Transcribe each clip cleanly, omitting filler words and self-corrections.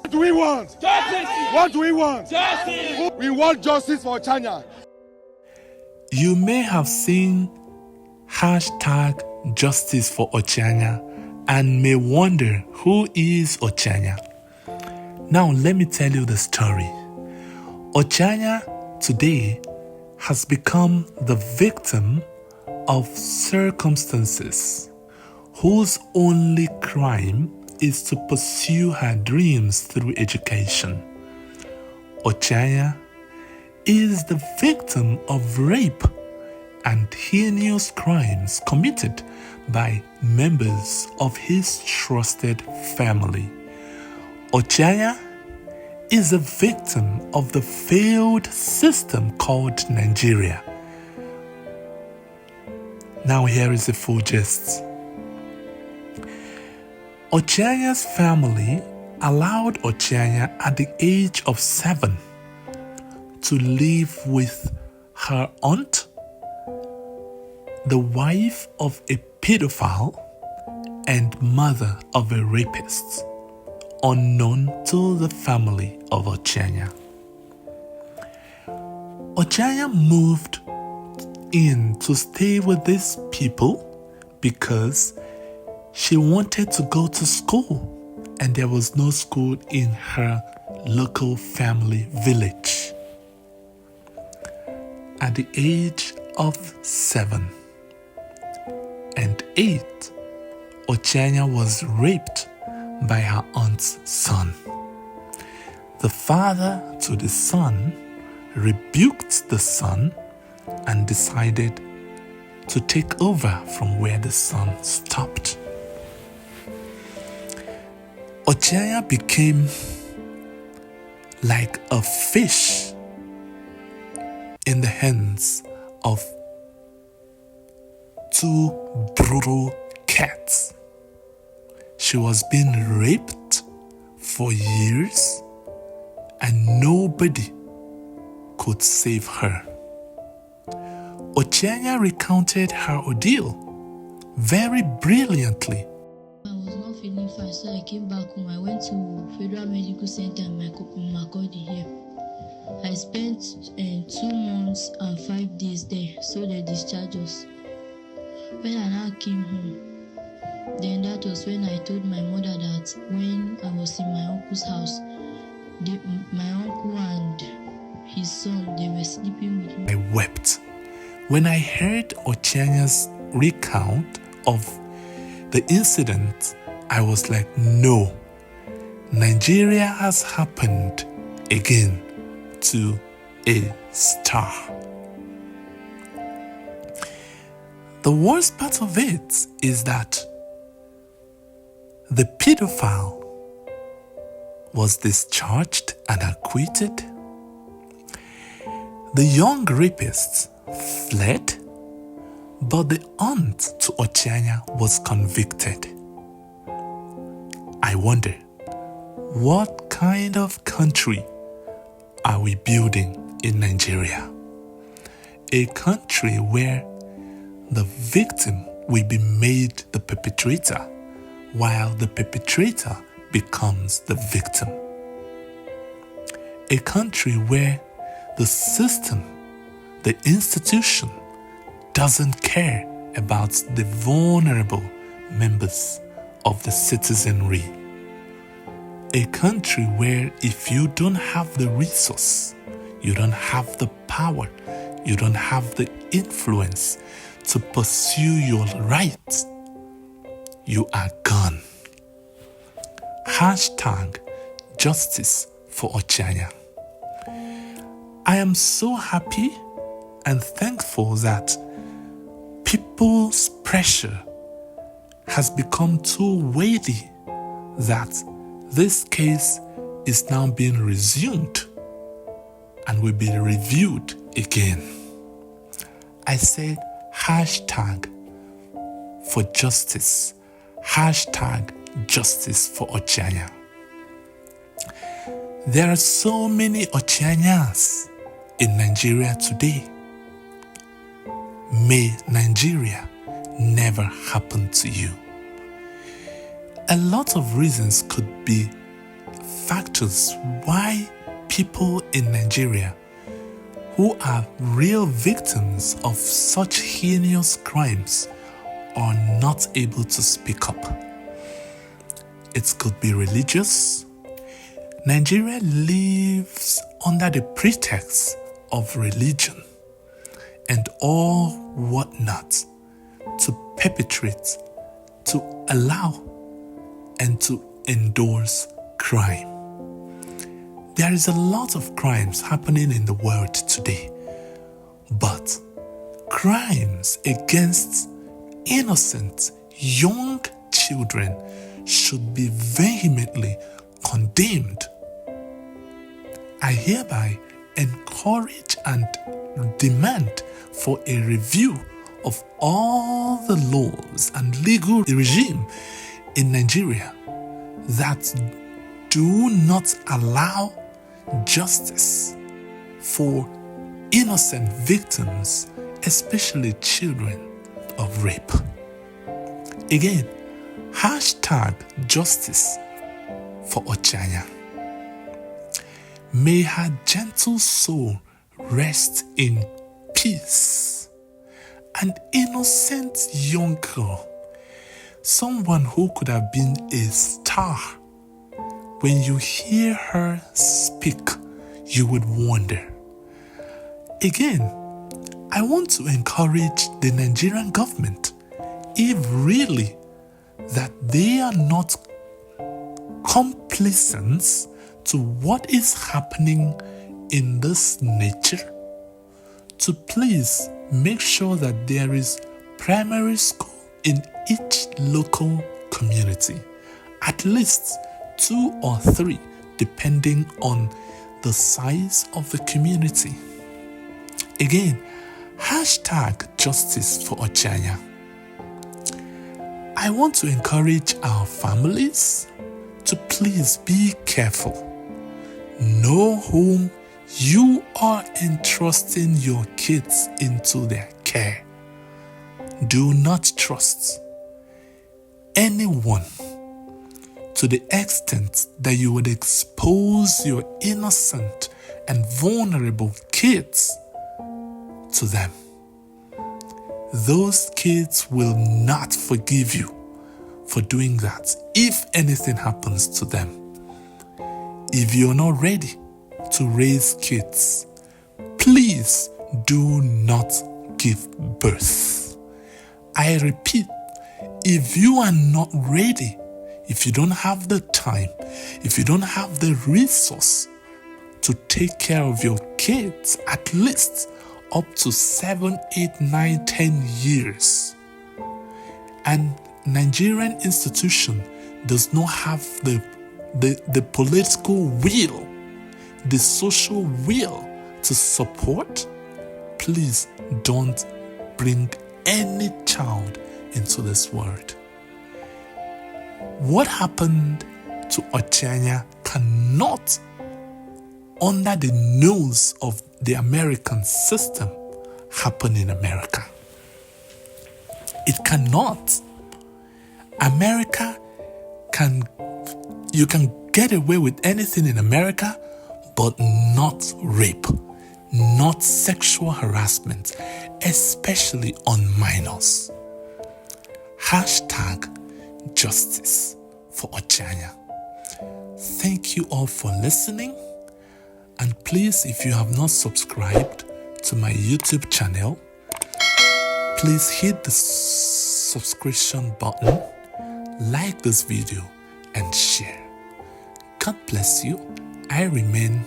What do we want? Justice! What do we want? Justice! We want justice for Ochanya. You may have seen hashtag Justice for Ochanya and may wonder who is Ochanya. Now let me tell you the story. Ochanya today has become the victim of circumstances whose only crime is to pursue her dreams through education. Ochanya is the victim of rape and heinous crimes committed by members of his trusted family. Ochanya is a victim of the failed system called Nigeria. Now here is the full gist. Ochanya's family allowed Ochanya at the age of 7 to live with her aunt, the wife of a pedophile and mother of a rapist, unknown to the family of Ochanya. Ochanya moved in to stay with these people because she wanted to go to school and there was no school in her local family village. At the age of 7 and 8, Ochanya was raped by her aunt's son. The father to the son rebuked the son and decided to take over from where the son stopped. Ochanya became like a fish in the hands of two brutal cats. She was being raped for years and nobody could save her. Ochanya recounted her ordeal very brilliantly. I was not feeling fine, so I came back home. I went to Federal Medical Center in Makurdi here. I spent 2 months and 5 days there, so they discharged us. When I now came home, then that was when I told my mother that when I was in my uncle's house, my uncle and his son, they were sleeping with me. I wept when I heard Ochanya's recount of the incident. I was like, no, Nigeria has happened again to a star. The worst part of it is that the pedophile was discharged and acquitted. The young rapist fled, but the aunt to Ochanya was convicted. I wonder, what kind of country are we building in Nigeria? A country where the victim will be made the perpetrator, while the perpetrator becomes the victim. A country where the system, the institution, doesn't care about the vulnerable members of the citizenry. A country where if you don't have the resource, you don't have the power, you don't have the influence to pursue your rights, you are gone. Hashtag Justice for Ochanya. I am so happy and thankful that people's pressure has become too weighty that this case is now being resumed and will be reviewed again. I said hashtag for justice, hashtag justice for Ochanya. There are so many Ochanyas in Nigeria today. May Nigeria never happen to you. A lot of reasons could be factors why people in Nigeria who are real victims of such heinous crimes are not able to speak up. It could be religious. Nigeria lives under the pretext of religion and all whatnot to perpetrate, to allow, and to endorse crime. There is a lot of crimes happening in the world today, but crimes against innocent young children should be vehemently condemned. I hereby encourage and demand for a review of all the laws and legal regime in Nigeria that do not allow justice for innocent victims, especially children of rape. Again, #justice for Ochanya. May her gentle soul rest in peace. An innocent young girl, someone who could have been a star. When you hear her speak, you would wonder. Again, I want to encourage the Nigerian government, if really that they are not complacent to what is happening in this nature, to please make sure that there is primary school in each local community, at least 2 or 3, depending on the size of the community. Again, #justice for Ochanya. I want to encourage our families to please be careful. Know whom you are entrusting your kids into their care. Do not trust anyone to the extent that you would expose your innocent and vulnerable kids to them. Those kids will not forgive you for doing that if anything happens to them. If you're not ready to raise kids, please do not give birth. I repeat, if you are not ready, if you don't have the time, if you don't have the resource to take care of your kids, at least up to 7, 8, 9, 10 years, and Nigerian institution does not have the political will, the social will to support, please don't bring any child into this world. What happened to Ochanya cannot, under the nose of the American system, happen in America. It cannot. America you can get away with anything in America, but not rape, not sexual harassment, especially on minors. #justice for Ochanya. Thank you all for listening. And please, if you have not subscribed to my YouTube channel, please hit the subscription button, like this video, and share. God bless you. I remain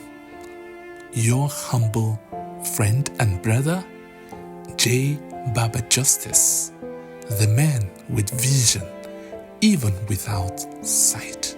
your humble friend and brother, J. Baba Justice, the man with vision, even without sight.